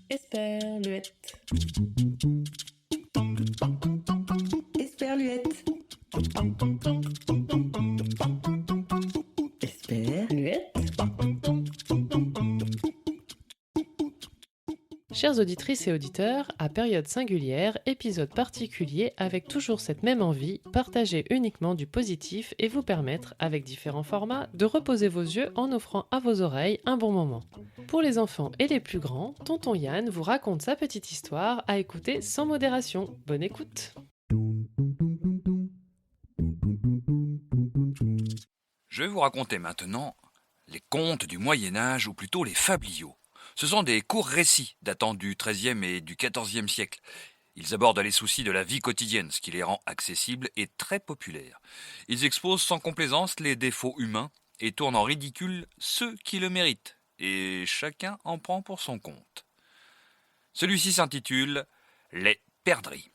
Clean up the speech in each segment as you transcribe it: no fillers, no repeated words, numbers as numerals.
Esperluette. Esperluette. Esperluette. Chères auditrices et auditeurs, à période singulière, épisode particulier avec toujours cette même envie, partager uniquement du positif et vous permettre, avec différents formats, de reposer vos yeux en offrant à vos oreilles un bon moment. Pour les enfants et les plus grands, Tonton Yann vous raconte sa petite histoire à écouter sans modération. Bonne écoute! Je vais vous raconter maintenant les contes du Moyen-Âge, ou plutôt les fabliaux. Ce sont des courts récits datant du XIIIe et du XIVe siècle. Ils abordent les soucis de la vie quotidienne, ce qui les rend accessibles et très populaires. Ils exposent sans complaisance les défauts humains et tournent en ridicule ceux qui le méritent, et chacun en prend pour son compte. Celui-ci s'intitule « Les perdrix ».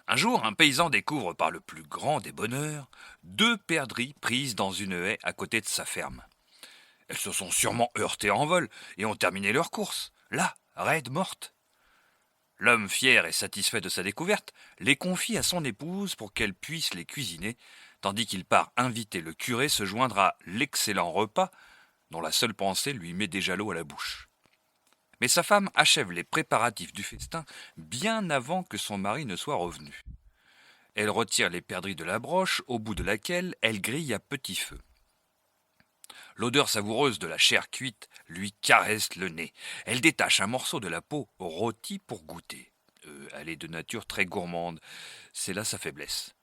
Un jour, un paysan découvre par le plus grand des bonheurs 2 perdrix prises dans une haie à côté de sa ferme. Elles se sont sûrement heurtées en vol et ont terminé leur course, là, raides mortes. L'homme, fier et satisfait de sa découverte, les confie à son épouse pour qu'elle puisse les cuisiner, tandis qu'il part inviter le curé se joindre à l'excellent repas dont la seule pensée lui met déjà l'eau à la bouche. Mais sa femme achève les préparatifs du festin bien avant que son mari ne soit revenu. Elle retire les perdrix de la broche, au bout de laquelle elle grille à petit feu. L'odeur savoureuse de la chair cuite lui caresse le nez. Elle détache un morceau de la peau rôtie pour goûter. Elle est de nature très gourmande, c'est là sa faiblesse.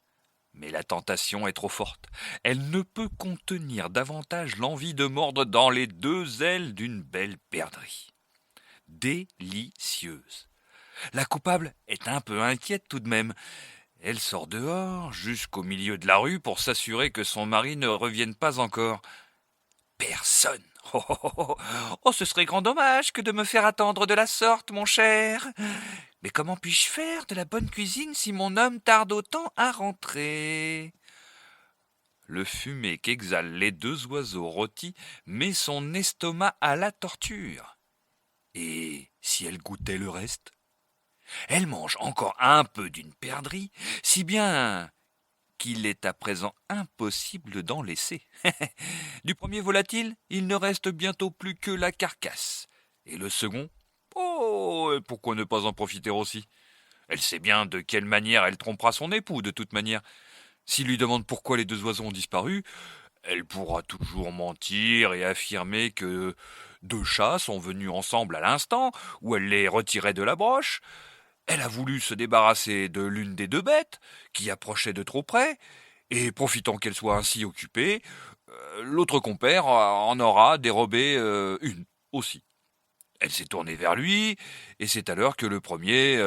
Mais la tentation est trop forte. Elle ne peut contenir davantage l'envie de mordre dans les 2 ailes d'une belle perdrix. Délicieuse. La coupable est un peu inquiète tout de même. Elle sort dehors, jusqu'au milieu de la rue, pour s'assurer que son mari ne revienne pas encore. Personne. Oh, ce serait grand dommage que de me faire attendre de la sorte, mon cher. Mais comment puis-je faire de la bonne cuisine si mon homme tarde autant à rentrer ? Le fumet qu'exhalent les 2 oiseaux rôtis met son estomac à la torture. Et si elle goûtait le reste ? Elle mange encore un peu d'une perdrix, si bien qu'il est à présent impossible d'en laisser. Du premier volatile, il ne reste bientôt plus que la carcasse. Et le second ? Oh, et pourquoi ne pas en profiter aussi ? Elle sait bien de quelle manière elle trompera son époux, de toute manière. S'il lui demande pourquoi les 2 oiseaux ont disparu, elle pourra toujours mentir et affirmer que 2 chats sont venus ensemble à l'instant où elle les retirait de la broche. Elle a voulu se débarrasser de l'une des 2 bêtes, qui approchait de trop près, et profitant qu'elle soit ainsi occupée, l'autre compère en aura dérobé une aussi. Elle s'est tournée vers lui, et c'est alors que le premier...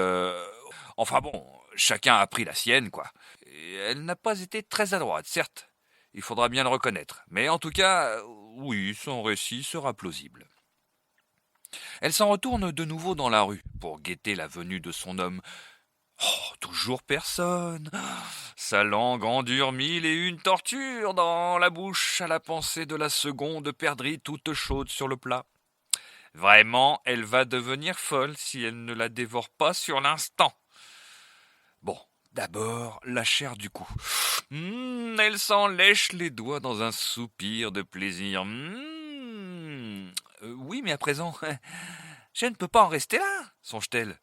Enfin bon, chacun a pris la sienne, quoi. Et elle n'a pas été très adroite, certes. Il faudra bien le reconnaître. Mais en tout cas, oui, son récit sera plausible. Elle s'en retourne de nouveau dans la rue pour guetter la venue de son homme. Oh, toujours personne. Sa langue endure 1001 tortures dans la bouche à la pensée de la seconde perdrix toute chaude sur le plat. Vraiment, elle va devenir folle si elle ne la dévore pas sur l'instant. Bon, d'abord, la chair du cou. Elle s'en lèche les doigts dans un soupir de plaisir. Oui, mais à présent, je ne peux pas en rester là, songe-t-elle.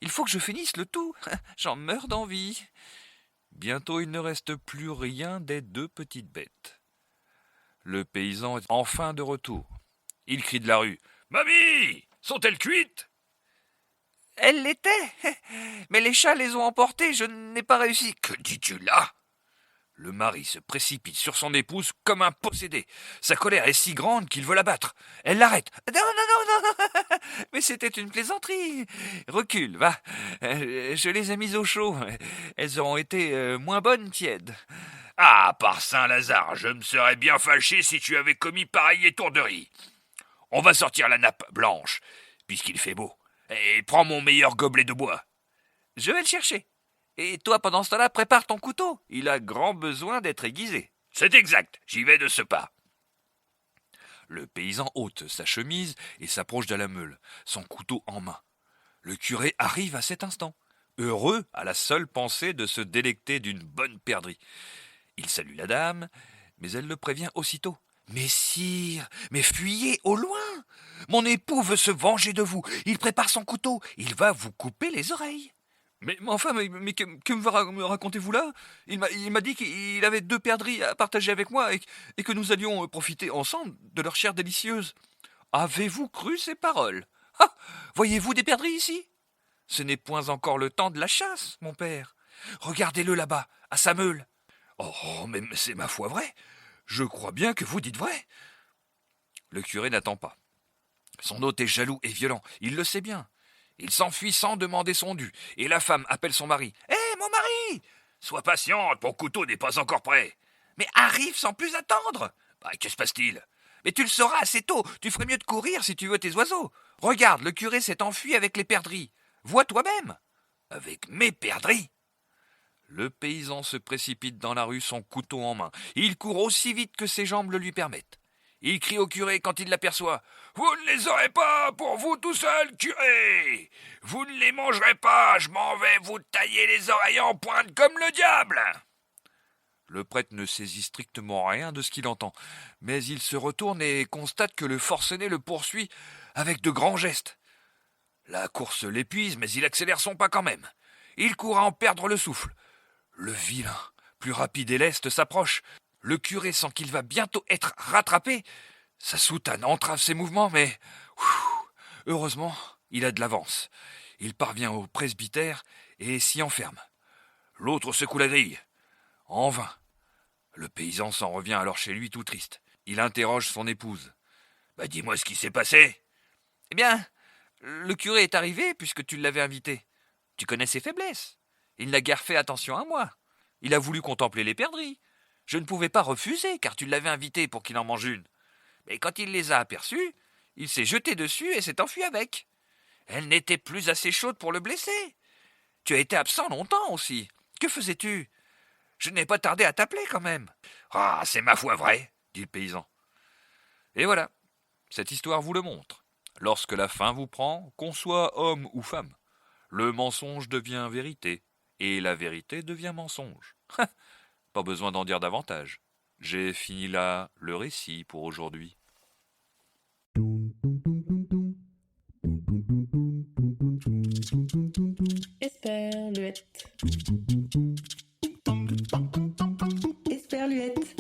Il faut que je finisse le tout. J'en meurs d'envie. Bientôt, il ne reste plus rien des 2 petites bêtes. Le paysan est enfin de retour. Il crie de la rue. « Mamie, sont-elles cuites ?» Elles l'étaient, mais les chats les ont emportées, je n'ai pas réussi. Que dis-tu là ? Le mari se précipite sur son épouse comme un possédé. Sa colère est si grande qu'il veut la battre. Elle l'arrête. Non, non, non, non, mais c'était une plaisanterie. Recule, va. Je les ai mises au chaud. Elles auront été moins bonnes tièdes. Ah, par Saint-Lazare, je me serais bien fâché si tu avais commis pareille étourderie. On va sortir la nappe blanche, puisqu'il fait beau. Et prends mon meilleur gobelet de bois. Je vais le chercher. Et toi, pendant ce temps-là, prépare ton couteau. Il a grand besoin d'être aiguisé. C'est exact, j'y vais de ce pas. Le paysan ôte sa chemise et s'approche de la meule, son couteau en main. Le curé arrive à cet instant, heureux à la seule pensée de se délecter d'une bonne perdrix. Il salue la dame, mais elle le prévient aussitôt. « Mais sire, mais fuyez au loin! Mon époux veut se venger de vous. Il prépare son couteau. Il va vous couper les oreilles. » Mais enfin, que me racontez-vous là? Il m'a dit qu'il avait 2 perdrix à partager avec moi et que nous allions profiter ensemble de leur chair délicieuse. Avez-vous cru ces paroles? Ah! Voyez-vous des perdrix ici? Ce n'est point encore le temps de la chasse, mon père. Regardez-le là-bas, à sa meule. Oh, mais c'est ma foi vrai. Je crois bien que vous dites vrai. Le curé n'attend pas. Son hôte est jaloux et violent, il le sait bien. Il s'enfuit sans demander son dû, et la femme appelle son mari. « Hé, mon mari! Sois patiente, mon couteau n'est pas encore prêt. Mais arrive sans plus attendre. Bah, que se passe-t-il? Mais tu le sauras assez tôt, tu ferais mieux de courir si tu veux tes oiseaux. Regarde, le curé s'est enfui avec les perdrix. Vois toi-même. Avec mes perdrix. » Le paysan se précipite dans la rue, son couteau en main. Il court aussi vite que ses jambes le lui permettent. Il crie au curé quand il l'aperçoit. « Vous ne les aurez pas pour vous tout seul, curé! Vous ne les mangerez pas, je m'en vais vous tailler les oreilles en pointe comme le diable !» Le prêtre ne saisit strictement rien de ce qu'il entend, mais il se retourne et constate que le forcené le poursuit avec de grands gestes. La course l'épuise, mais il accélère son pas quand même. Il court à en perdre le souffle. Le vilain, plus rapide et leste, s'approche. Le curé sent qu'il va bientôt être rattrapé. Sa soutane entrave ses mouvements, mais heureusement, il a de l'avance. Il parvient au presbytère et s'y enferme. L'autre secoue la grille. En vain. Le paysan s'en revient alors chez lui tout triste. Il interroge son épouse. « Dis-moi ce qui s'est passé. »« Eh bien, le curé est arrivé puisque tu l'avais invité. Tu connais ses faiblesses. Il n'a guère fait attention à moi. Il a voulu contempler les perdrix. Je ne pouvais pas refuser, car tu l'avais invité pour qu'il en mange une. Mais quand il les a aperçus, il s'est jeté dessus et s'est enfui avec. Elle n'était plus assez chaude pour le blesser. Tu as été absent longtemps aussi. Que faisais-tu? Je n'ai pas tardé à t'appeler quand même. »« Ah, c'est ma foi vrai, » dit le paysan. Et voilà, cette histoire vous le montre. Lorsque la faim vous prend, qu'on soit homme ou femme, le mensonge devient vérité, et la vérité devient mensonge. Pas besoin d'en dire davantage. J'ai fini là le récit pour aujourd'hui. Esperluette. Esperluette.